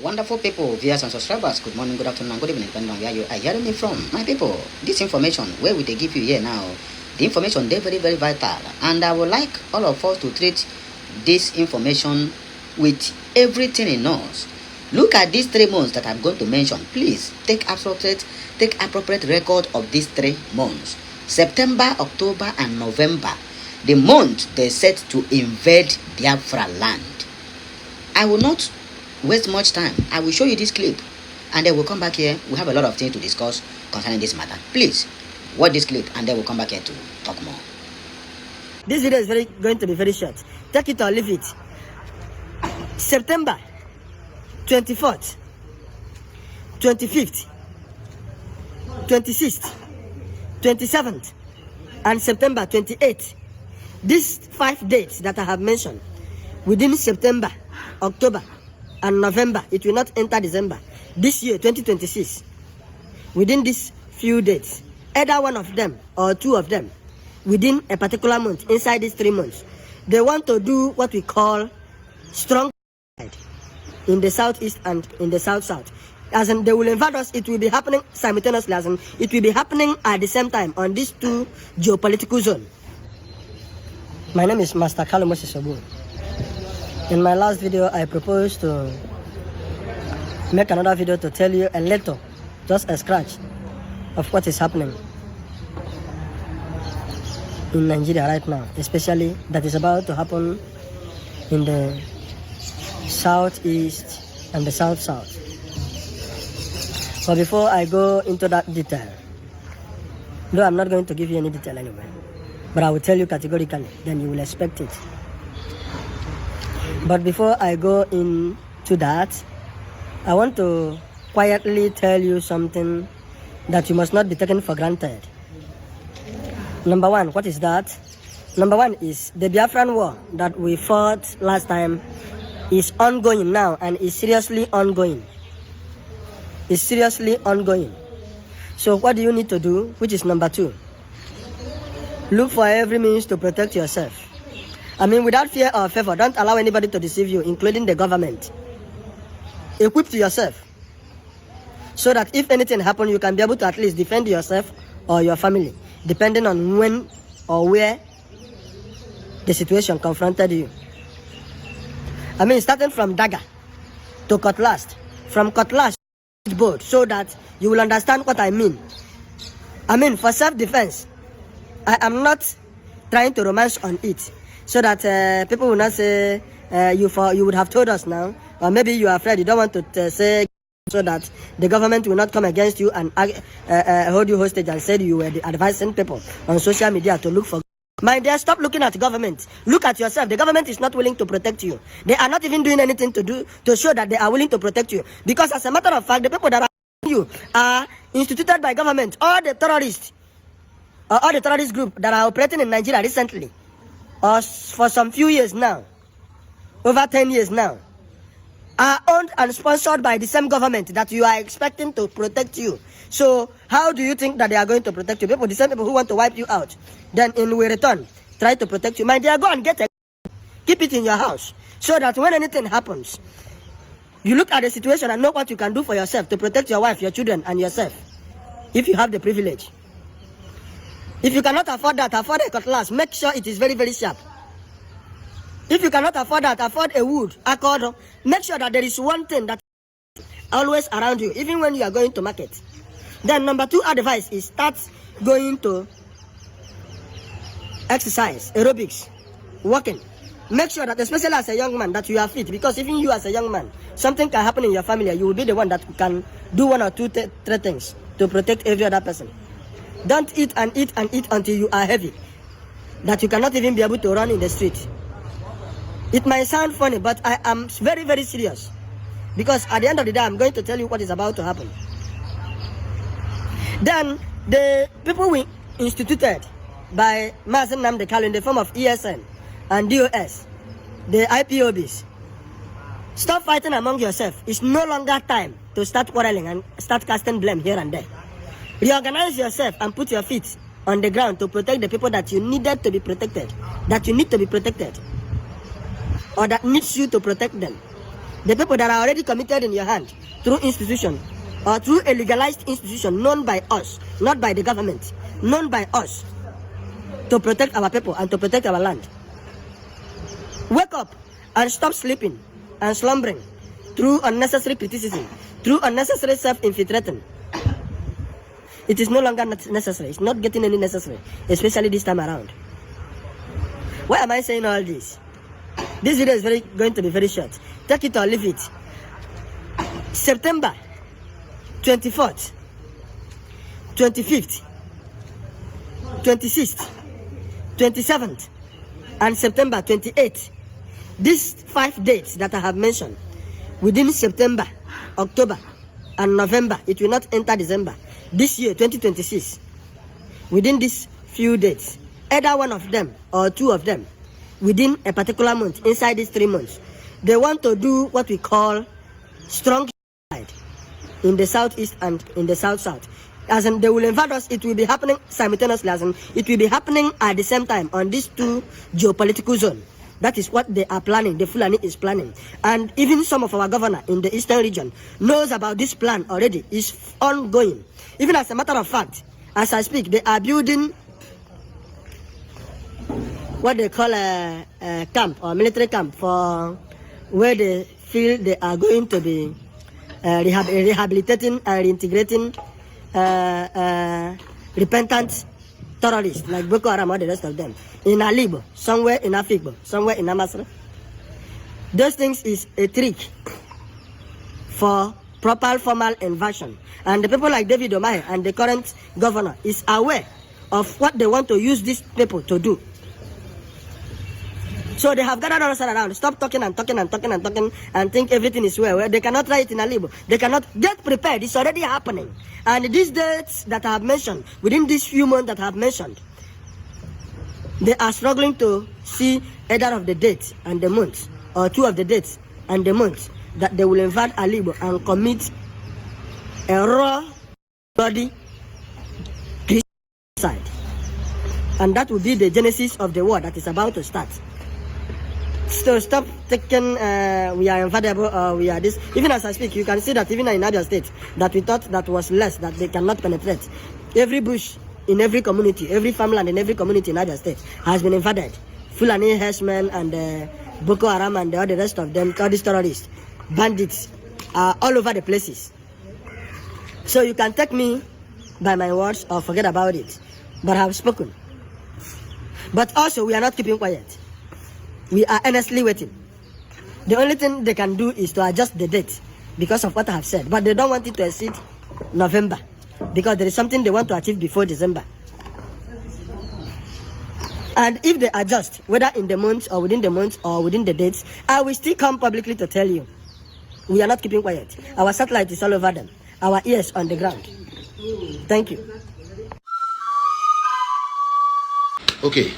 Wonderful people, viewers and subscribers, good morning, good afternoon, and good evening, depending on where you are hearing me from. My people, this information, where we they give you here now, the information, they're very, very vital. And I would like all of us to treat this information with everything in us. Look at these 3 months that I'm going to mention. Please take appropriate record of these 3 months. September, October, and November. The month they set to invade Biafran land. I will not waste much time. I will show you this clip and then we'll come back here. We have a lot of things to discuss concerning this matter. Please watch this clip and then we'll come back here to talk more. This video is going to be very short. Take it or leave it. September 24th, 25th, 26th, 27th, and September 28th. These 5 dates that I have mentioned, within September, October, and November, it will not enter December. This year, 2026, within these few dates, either one of them or 2 of them, within a particular month, inside these 3 months, they want to do what we call strong in the southeast and in the south-south. As in, they will invade us. It will be happening simultaneously, as in, it will be happening at the same time on these 2 geopolitical zones. My name is Master Carlo Moses Obu. In my last video, I proposed to make another video to tell you a little, just a scratch, of what is happening in Nigeria right now, especially that is about to happen in the southeast and the south-south. But before I go into that detail, though I'm not going to give you any detail anyway, but I will tell you categorically, then you will expect it. But before I go into that, I want to quietly tell you something that you must not be taken for granted. Number 1, what is that? Number 1 is the Biafran war that we fought last time is ongoing now and is seriously ongoing. It's seriously ongoing. So what do you need to do? Which is number 2. Look for every means to protect yourself. I mean, without fear or favor, don't allow anybody to deceive you, including the government. Equip yourself so that if anything happens, you can be able to at least defend yourself or your family, depending on when or where the situation confronted you. I mean, starting from dagger to cutlass, from cutlass to board, so that you will understand what I mean. I mean, for self-defense, I am not trying to romance on it, so that people will not say you would have told us now, or maybe you are afraid, you don't want to say, so that the government will not come against you and hold you hostage and say you were advising people on social media to look for. My dear, stop looking at the government. Look at yourself. The government is not willing to protect you. They are not even doing anything to show that they are willing to protect you. Because as a matter of fact, the people that are you are instituted by government. All the terrorists, all the terrorist group that are operating in Nigeria recently, or for some few years now, over 10 years now, are owned and sponsored by the same government that you are expecting to protect you. So how do you think that they are going to protect you? People, the same people who want to wipe you out, then in return try to protect you. My dear, go and get a keep it in your house, so that when anything happens, you look at the situation and know what you can do for yourself to protect your wife, your children, and yourself, if you have the privilege. If you cannot afford that, afford a cutlass. Make sure it is very, very sharp. If you cannot afford that, afford a wood, a cord. Make sure that there is one thing that is always around you, even when you are going to market. Then number 2 advice is start going to exercise, aerobics, walking. Make sure that, especially as a young man, that you are fit, because even you as a young man, something can happen in your family. You will be the one that can do 1 or 2, 3 things to protect every other person. Don't eat and eat and eat until you are heavy, that you cannot even be able to run in the street. It might sound funny, but I am very, very serious, because at the end of the day, I'm going to tell you what is about to happen. Then the people we instituted by Mazen Namdekalo in the form of ESN and DOS, the IPOBs, stop fighting among yourself. It's no longer time to start quarreling and start casting blame here and there. Reorganize yourself and put your feet on the ground to protect the people that you needed to be protected, that you need to be protected, or that needs you to protect them. The people that are already committed in your hand through institution or through a legalized institution known by us, not by the government, known by us to protect our people and to protect our land. Wake up and stop sleeping and slumbering through unnecessary criticism, through unnecessary self-infiltrating. It is no longer necessary. It's not getting any necessary, especially this time around. Why am I saying all this? This video is going to be very short. Take it or leave it. September 24th, 25th, 26th, 27th, and September 28th. These 5 dates that I have mentioned, within September, October, and November, it will not enter December. This year, 2026, within these few dates, either one of them or two of them, within a particular month, inside these 3 months, they want to do what we call strong side in the southeast and in the south-south. As in, they will invade us. It will be happening simultaneously, as in, it will be happening at the same time on these 2 geopolitical zones. That is what they are planning. The Fulani is planning. And even some of our governor in the eastern region knows about this plan already. It's ongoing. Even as a matter of fact, as I speak, they are building what they call a camp or military camp for where they feel they are going to be rehabilitating and reintegrating repentant terrorists like Boko Haram or the rest of them in Alibo, somewhere in Afikbo, somewhere in Amasra. Those things is a trick for proper formal invasion. And the people like David Omahe and the current governor is aware of what they want to use these people to do. So they have gathered us around. Stop talking and talking and talking and talking and think everything is well. They cannot try it in Alibo. They cannot get prepared. It's already happening. And these dates that I have mentioned, within these few months that I have mentioned, they are struggling to see either of the dates and the months, or 2 of the dates and the months, that they will invade Alibo and commit a raw body genocide. And that will be the genesis of the war that is about to start. So stop taking we are invadable or we are this. Even as I speak, you can see that even in other states that we thought that was less, that they cannot penetrate. Every bush in every community, every farmland in every community in other states has been invaded. Fulani herdsmen and Boko Haram and all the rest of them, all these terrorists, bandits, are all over the places. So you can take me by my words or forget about it. But I have spoken. But also we are not keeping quiet. We are earnestly waiting. The only thing they can do is to adjust the date because of what I have said. But they don't want it to exceed November because there is something they want to achieve before December. And if they adjust, whether in the months or within the months or within the dates, I will still come publicly to tell you. We are not keeping quiet. Our satellite is all over them. Our ears on the ground. Thank you. Okay,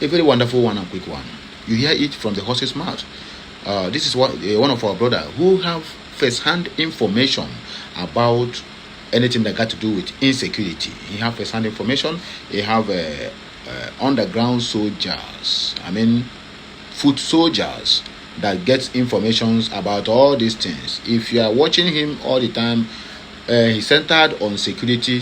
a very wonderful one and quick one. You hear it from the horse's mouth. This is one of our brother who have first-hand information about anything that got to do with insecurity. He have first-hand information. He have underground soldiers. I mean, foot soldiers that get informations about all these things. If you are watching him all the time, he centered on security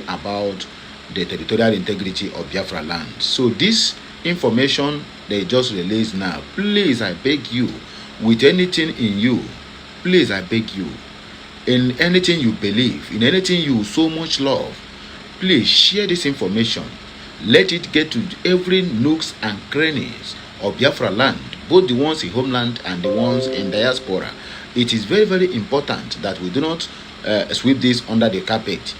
about the territorial integrity of Biafra land. So this information they just released now, please I beg you, with anything in you, please I beg you, in anything you believe, in anything you so much love, please share this information. Let it get to every nooks and crannies of Biafra land, both the ones in homeland and the ones in diaspora. It is very, very important that we do not sweep this under the carpet.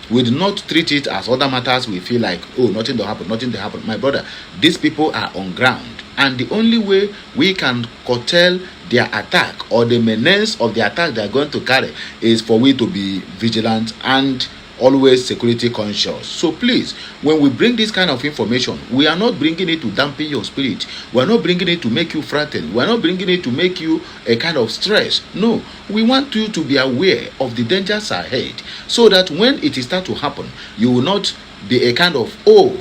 We do not treat it as other matters. We feel like, oh, nothing will happen, nothing will happen. My brother, these people are on ground. And the only way we can curtail their attack or the menace of the attack they are going to carry is for we to be vigilant and always security conscious. So please, when we bring this kind of information, we are not bringing it to dampen your spirit. We are not bringing it to make you frightened. We are not bringing it to make you a kind of stress. No, we want you to be aware of the dangers ahead so that when it start to happen, you will not be a kind of, oh,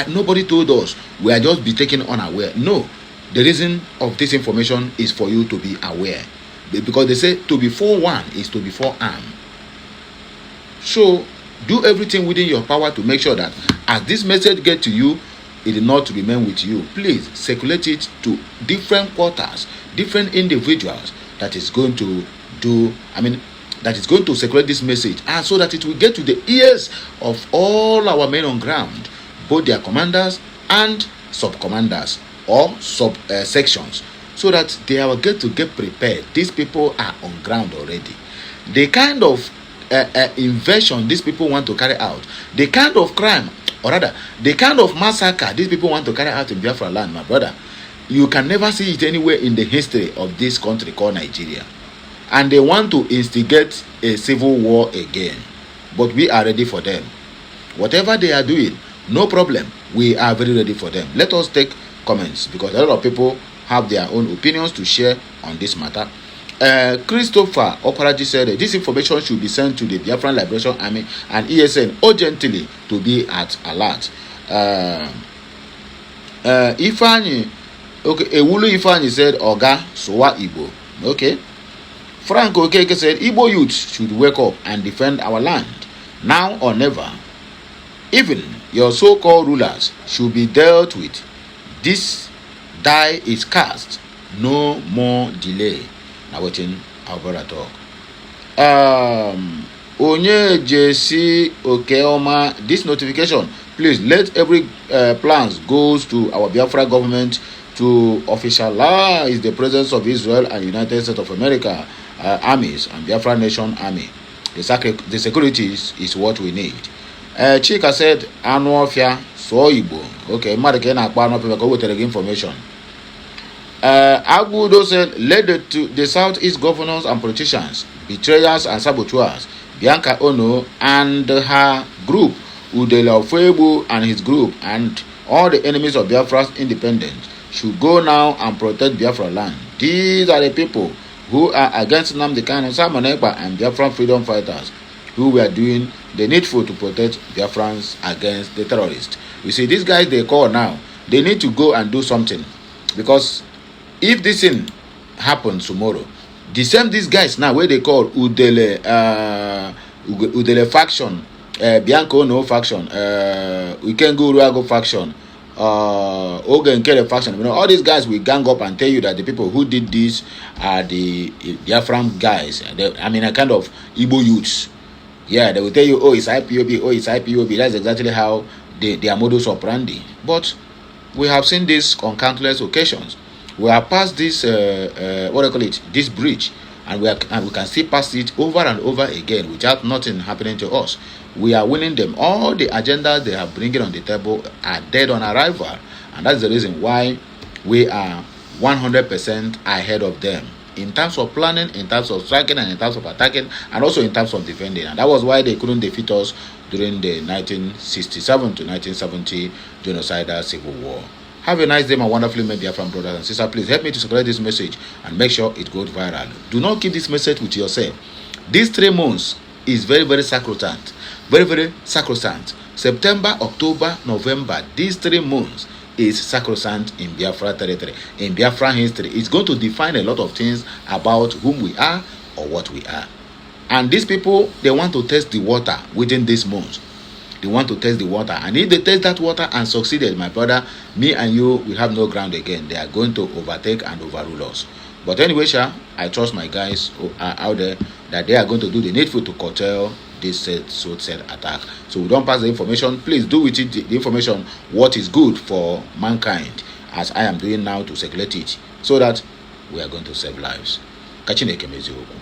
nobody told us, we are just be taken unaware. No, The reason of this information is for you to be aware, because they say to be forewarned is to be forearmed. So do everything within your power to make sure that as this message gets to you, it will not remain with you. Please circulate it to different quarters, different individuals that is going to that is going to circulate this message, and so that it will get to the ears of all our men on ground, both their commanders and sub-commanders or sub-sections, so that they will get prepared. These people are on ground already. The kind of invasion these people want to carry out, the kind of crime, or rather, the kind of massacre these people want to carry out in Biafra land, my brother, you can never see it anywhere in the history of this country called Nigeria. And they want to instigate a civil war again. But we are ready for them. Whatever they are doing, no problem. We are very ready for them. Let us take comments, because a lot of people have their own opinions to share on this matter. Christopher Oparaji said this information should be sent to the Biafran Liberation Army and ESN urgently to be at alert. Ifani, okay, Ewulu Ifani said Oga Sowa Igbo. Okay. Frank Okeke said Igbo youth should wake up and defend our land now or never. Even your so-called rulers should be dealt with. This die is cast. No more delay. Now wetin our brother talk. Onye JC Okeoma, this notification, please let every plans goes to our Biafra government to officialize the presence of Israel and United States of America armies and Biafra Nation Army. The security is what we need. Chika said, Anuofia, so Igbo. Okay, Marike na akpa no people go with information. Agudo said, let the Southeast governors and politicians, betrayers and saboteurs, Bianca Ono and her group, Udele Ofebu and his group, and all the enemies of Biafra's independence should go now and protect Biafra land. These are the people who are against Nnamdi Kanu, Simon Ekpa, and Biafran freedom fighters who were doing the needful to protect Biafrans against the terrorists. You see, these guys they call now, they need to go and do something, because if this thing happens tomorrow, these guys now where they call Udele faction, Bianco no faction, we can go Ruago faction, Ogen Kele faction. You know, all these guys will gang up and tell you that the people who did this are the Biafran guys. I mean, a kind of Igbo youths. Yeah, they will tell you, oh, it's IPOB, oh, it's IPOB. That's exactly how their modus operandi. But we have seen this on countless occasions. We are past this, this bridge, and we can still pass it over and over again without nothing happening to us. We are winning them. All the agendas they are bringing on the table are dead on arrival, and that's the reason why we are 100% ahead of them in terms of planning, in terms of striking, and in terms of attacking, and also in terms of defending. And that was why they couldn't defeat us during the 1967 to 1970 genocidal civil war. Have a nice day, my wonderfully made Biafran brothers and sisters. Please help me to spread this message and make sure it goes viral. Do not keep this message with yourself. These 3 months is very, very sacrosanct. Very, very sacrosanct. September, October, November, these 3 months is sacrosanct in Biafra territory, in Biafra history. It's going to define a lot of things about whom we are or what we are. And these people, they want to test the water within this month. They want to test the water, and if they test that water and succeeded, my brother, me and you will have no ground again. They are going to overtake and overrule us. But anyway, I trust my guys who are out there that they are going to do the needful to curtail this said attack. So we don't pass the information. Please do with it the information what is good for mankind, as I am doing now to circulate it, so that we are going to save lives. Kachineke meziokwu.